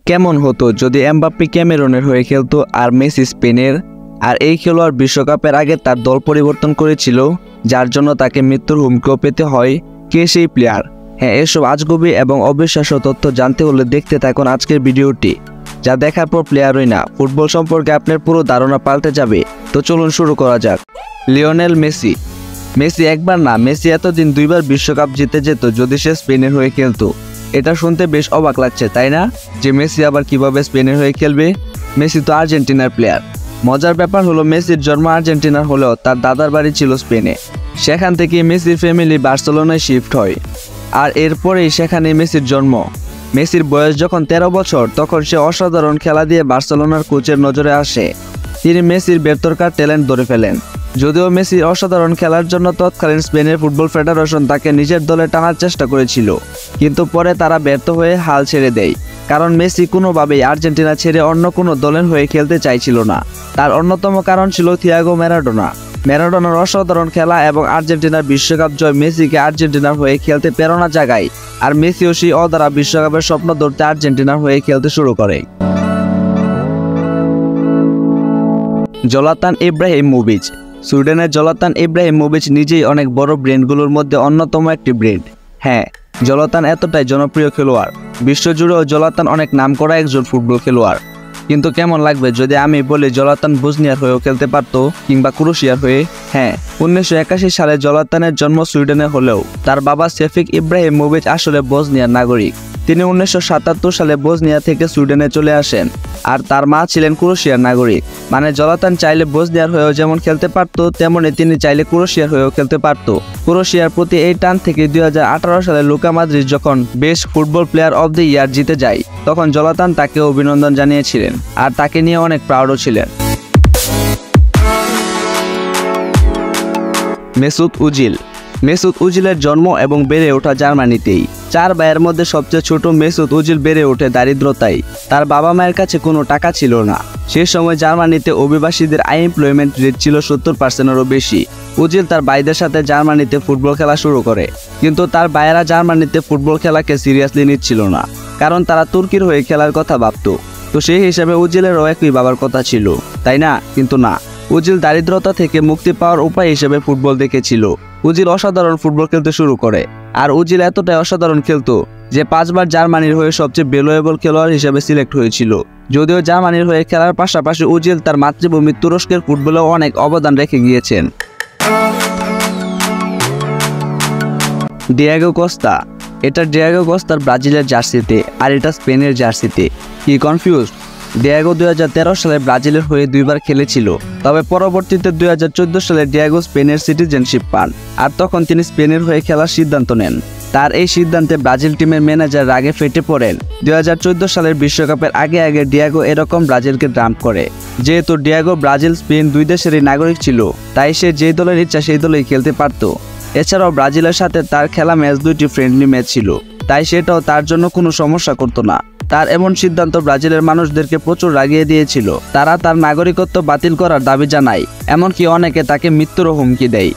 কেমন হতো যদি এমবাপ্পে ক্যামেরুনের হয়ে খেলতো আর মেসি স্পেনের? আর এই খেলোয়াড় বিশ্বকাপের আগে তার দল পরিবর্তন করেছিল, যার জন্য তাকে মৃত্যুর হুমকিও পেতে হয়। কে সেই প্লেয়ার? হ্যাঁ, এসব আজগুবি এবং অবিশ্বাস্য তথ্য জানতে হলে দেখতে থাকুন আজকের ভিডিওটি, যা দেখার পর প্লেয়ারই না, ফুটবল সম্পর্কে আপনার পুরো ধারণা পাল্টে যাবে। তো চলুন শুরু করা যাক। Lionel Messi. মেসি একবার না, মেসি এতদিন দুইবার বিশ্বকাপ জিতে যেত যদি সে স্পেনের হয়ে খেলতো। এটা শুনতে বেশ অবাক লাগছে, তাই না? যে মেসি আবার কিভাবে স্পেনের হয়ে খেলবে? মেসি তো আর্জেন্টিনার প্লেয়ার। মজার ব্যাপার হলো, মেসির জন্ম আর্জেন্টিনার হলেও তার দাদার বাড়ি ছিল স্পেনে। সেখান থেকে মেসির ফ্যামিলি বার্সেলোনায় শিফট হয়, আর এরপরেই সেখানে মেসির জন্ম। মেসির বয়স যখন 13 বছর, তখন সে অসাধারণ খেলা দিয়ে বার্সেলোনার কোচের নজরে আসে। তিনি মেসির ভেতরকার ট্যালেন্ট ধরে ফেলেন। যদিও মেসির অসাধারণ খেলার জন্য তৎকালীন স্পেনের ফুটবল ফেডারেশন তাকে নিজের দলে টানার চেষ্টা করেছিল, কিন্তু পরে তারা ব্যর্থ হয়ে হাল ছেড়ে দেয়, কারণ মেসি কোনোভাবেই আর্জেন্টিনা ছেড়ে অন্য কোনো দলের হয়ে খেলতে চাইছিল না। তার অন্যতম কারণ ছিল থিয়াগো ম্যারাডোনা। ম্যারাডোনার অসাধারণ খেলা এবং আর্জেন্টিনার বিশ্বকাপ জয় মেসিকে আর্জেন্টিনার হয়ে খেলতে প্রেরণা জাগায়, আর মেসিও সেই অধারা বিশ্বকাপের স্বপ্ন ধরতে আর্জেন্টিনার হয়ে খেলতে শুরু করে। জলাতান ইব্রাহিমোভিচ। সুইডেনের জলাতান ইব্রাহিমোভিচ নিজেই অনেক বড় ব্র্যান্ডগুলোর মধ্যে অন্যতম একটি ব্র্যান্ড। হ্যাঁ, জলাতান এতটাই জনপ্রিয় খেলোয়াড়, বিশ্বজুড়েও জলাতান অনেক নামকরা একজন ফুটবল খেলোয়াড়। কিন্তু কেমন লাগবে যদি আমি বলি জলাতান বসনিয়ার হয়েও খেলতে পারতো, কিংবা ক্রোয়েশিয়ার হয়ে? হ্যাঁ, 1981 সালে জলাতানের জন্ম সুইডেনে হলেও তার বাবা সেফিক ইব্রাহিমোভিচ আসলে বসনিয়ার নাগরিক। তিনি 1977 সালে বসনিয়া থেকে সুইডেনে চলে আসেন, আর তার মা ছিলেন ক্রোয়েশিয়ার নাগরিক। মানে জলাতান চাইলে বসনিয়ার হয়েও যেমন খেলতে পারতো, তেমনি তিনি চাইলে ক্রোয়েশিয়ার হয়েও খেলতে পারতো। ক্রোয়েশিয়ার প্রতি এই টান থেকে 2018 সালে লুকা মডরিচ যখন best football player of the year জিতে যায়, তখন জলাতান তাকে অভিনন্দন জানিয়েছিলেন, আর তাকে নিয়ে অনেক প্রাউডও ছিলেন। Mesut Ozil. মেসুত ওজিলের জন্ম এবং বেড়ে ওঠা জার্মানিতেই। 4 ভাইয়ের মধ্যে সবচেয়ে ছোট মেসুত ওজিল বেড়ে ওঠে দারিদ্রতায়। তার বাবা মায়ের কাছে কোনো টাকা ছিল না। সে সময় জার্মানিতে অভিবাসীদের আনএমপ্লয়মেন্ট রেট ছিল 70%-এরও বেশি। ওজিল তার ভাইদের সাথে জার্মানিতে ফুটবল খেলা শুরু করে, কিন্তু তার ভাইয়েরা জার্মানিতে ফুটবল খেলাকে সিরিয়াসলি নিচ্ছিল না, কারণ তারা তুর্কির হয়ে খেলার কথা ভাবত। তো সেই হিসাবে ওজিলেরও একই বাবার কথা ছিল, তাই না? কিন্তু না, ওজিল দারিদ্রতা থেকে মুক্তি পাওয়ার উপায় হিসেবে ফুটবল দেখেছিল। ওজিল অসাধারণ ফুটবল খেলতে শুরু করে, আর ওজিল এতটাই অসাধারণ খেলতো যে 5 বার জার্মানির হয়ে সবচেয়ে ভ্যালুয়েবল খেলোয়াড় হিসেবে সিলেক্ট হয়েছিল। যদিও জার্মানির হয়ে খেলার পাশাপাশি ওজিল তার মাতৃভূমি তুরস্কের ফুটবলেও অনেক অবদান রেখে গিয়েছেন। Diego Costa. এটা ডিয়েগো কস্তার ব্রাজিলের জার্সিতে, আর এটা স্পেনের জার্সিতে। কি কনফিউজ? ডিয়েগো 2013 সালে ব্রাজিলের হয়ে 2 বার খেলেছিল, তবে পরবর্তীতে 2014 সালে ডিয়েগো স্পেনের সিটিজেনশিপ পান, আর তখন তিনি স্পেনের হয়ে খেলার সিদ্ধান্ত নেন। তার এই সিদ্ধান্তে ব্রাজিল টিমের ম্যানেজার রাগে ফেটে পড়েন। 2014 সালের বিশ্বকাপের আগে ডিয়েগো এরকম ব্রাজিলকে ডাম্প করে। যেহেতু ডিয়েগো ব্রাজিল স্পেন 2 দেশেরই নাগরিক ছিল, তাই সে যেই দলের ইচ্ছা সেই দলেই খেলতে পারত। এছাড়াও ব্রাজিলের সাথে তার খেলা ম্যাচ 2টি ফ্রেন্ডলি ম্যাচ ছিল, তাই সেটাও তার জন্য কোনো সমস্যা করতো না। তার এমন সিদ্ধান্ত ব্রাজিলের মানুষদেরকে প্রচুর রাগিয়ে দিয়েছিল। তারা তার নাগরিকত্ব বাতিল করার দাবি জানায়, এমনকি অনেকে তাকে মৃত্যুরও হুমকি দেয়।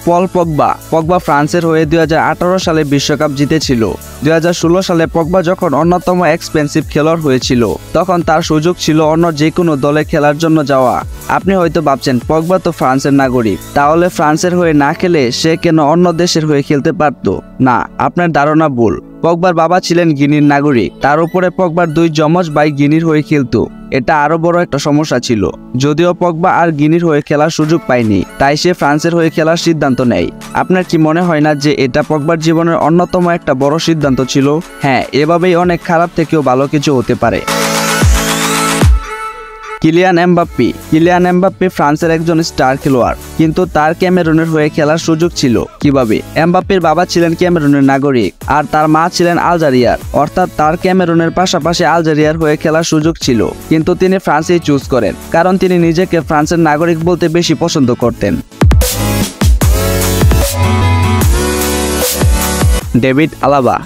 Paul Pogba. পগবা ফ্রান্সের হয়ে 2018 সালে বিশ্বকাপ জিতেছিল। 2016 সালে পগবা যখন অন্যতম এক্সপেন্সিভ খেলোয়াড় হয়েছিল, তখন তার সুযোগ ছিল অন্য যে কোনো দলে খেলার জন্য যাওয়া। আপনি হয়তো ভাবছেন, পগবা তো ফ্রান্সের নাগরিক, তাহলে ফ্রান্সের হয়ে না খেলে সে কেন অন্য দেশের হয়ে খেলতে পারত? না, আপনার ধারণা ভুল। পগবার বাবা ছিলেন গিনির নাগরিক, তার উপরে পগবার 2 যমজ ভাই গিনির হয়ে খেলতো। এটা আরো বড় একটা সমস্যা ছিল। যদিও পগবা আর গিনির হয়ে খেলার সুযোগ পায়নি, তাই সে ফ্রান্সের হয়ে খেলার সিদ্ধান্ত নেয়। আপনার কি মনে হয় না যে এটা পগবার জীবনের অন্যতম একটা বড় সিদ্ধান্ত ছিল? হ্যাঁ, এভাবেই অনেক খারাপ থেকেও ভালো কিছু হতে পারে। Kylian Mbappe. কিলিয়ান এমবাপ্পে ফ্রান্সের একজন স্টার খেলোয়াড়, কিন্তু তার ক্যামেরুনের হয়ে খেলার সুযোগ ছিল কিভাবে? এমবাপ্পের বাবা ছিলেন ক্যামেরুনের নাগরিক, আর তার মা ছিলেন আলজেরিয়ার, অর্থাৎ তার ক্যামেরুনের পাশাপাশি আলজেরিয়ার হয়ে খেলার সুযোগ ছিল। কিন্তু তিনি ফ্রান্সেই চুজ করেন, কারণ তিনি নিজেকে ফ্রান্সের নাগরিক বলতে বেশি পছন্দ করতেন। David Alaba.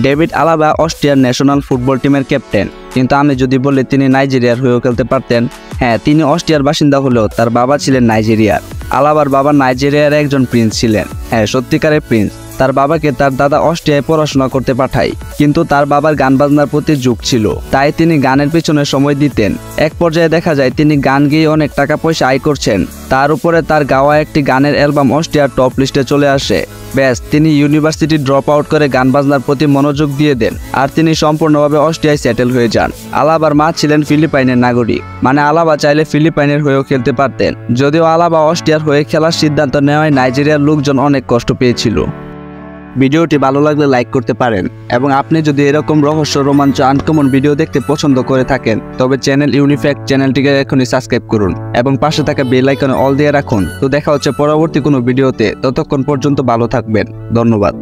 ডেভিড আলাবা অস্ট্রিয়ার ন্যাশনাল ফুটবল টিমের ক্যাপ্টেন, কিন্তু আমি যদি বলি তিনি নাইজেরিয়ার হয়েও খেলতে পারতেন। হ্যাঁ, তিনি অস্ট্রিয়ার বাসিন্দা হলেও তার বাবা ছিলেন নাইজেরিয়ার। আলাবার বাবা নাইজেরিয়ার একজন প্রিন্স ছিলেন। হ্যাঁ, সত্যিকারের প্রিন্স। তার বাবাকে তার দাদা অস্ট্রিয়ায় পড়াশোনা করতে পাঠায়, কিন্তু তার বাবার গান বাজনার প্রতি ঝোঁক ছিল, তাই তিনি গানের পিছনে সময় দিতেন। এক পর্যায়ে দেখা যায় তিনি গান গেয়ে অনেক টাকা পয়সা আয় করছেন। তার উপরে তার গাওয়া একটি গানের অ্যালবাম অস্ট্রিয়ার টপ লিস্টে চলে আসে। ব্যাস, তিনি ইউনিভার্সিটি ড্রপ আউট করে গান বাজনার প্রতি মনোযোগ দিয়ে দেন, আর তিনি সম্পূর্ণভাবে অস্ট্রিয়ায় সেটেল হয়ে যান। আলাবার মা ছিলেন ফিলিপাইনের নাগরিক, মানে আলাবা চাইলে ফিলিপাইনের হয়েও খেলতে পারতেন। যদিও আলাবা অস্ট্রিয়ার হয়ে খেলার সিদ্ধান্ত নেওয়ায় নাইজেরিয়ার লোকজন অনেক কষ্ট পেয়েছিল। ভিডিওটি ভালো লাগলে লাইক করতে পারেন, এবং আপনি যদি এরকম রহস্য, রোমাঞ্চ, আনকমন ভিডিও দেখতে পছন্দ করে থাকেন তবে চ্যানেল ইউনিফ্যাক্ট চ্যানেলটিকে এখনই সাবস্ক্রাইব করুন এবং পাশে থাকা বেল আইকনে অল দিয়ে রাখুন। তো দেখা হচ্ছে পরবর্তী কোনো ভিডিওতে, ততক্ষণ পর্যন্ত ভালো থাকবেন। ধন্যবাদ।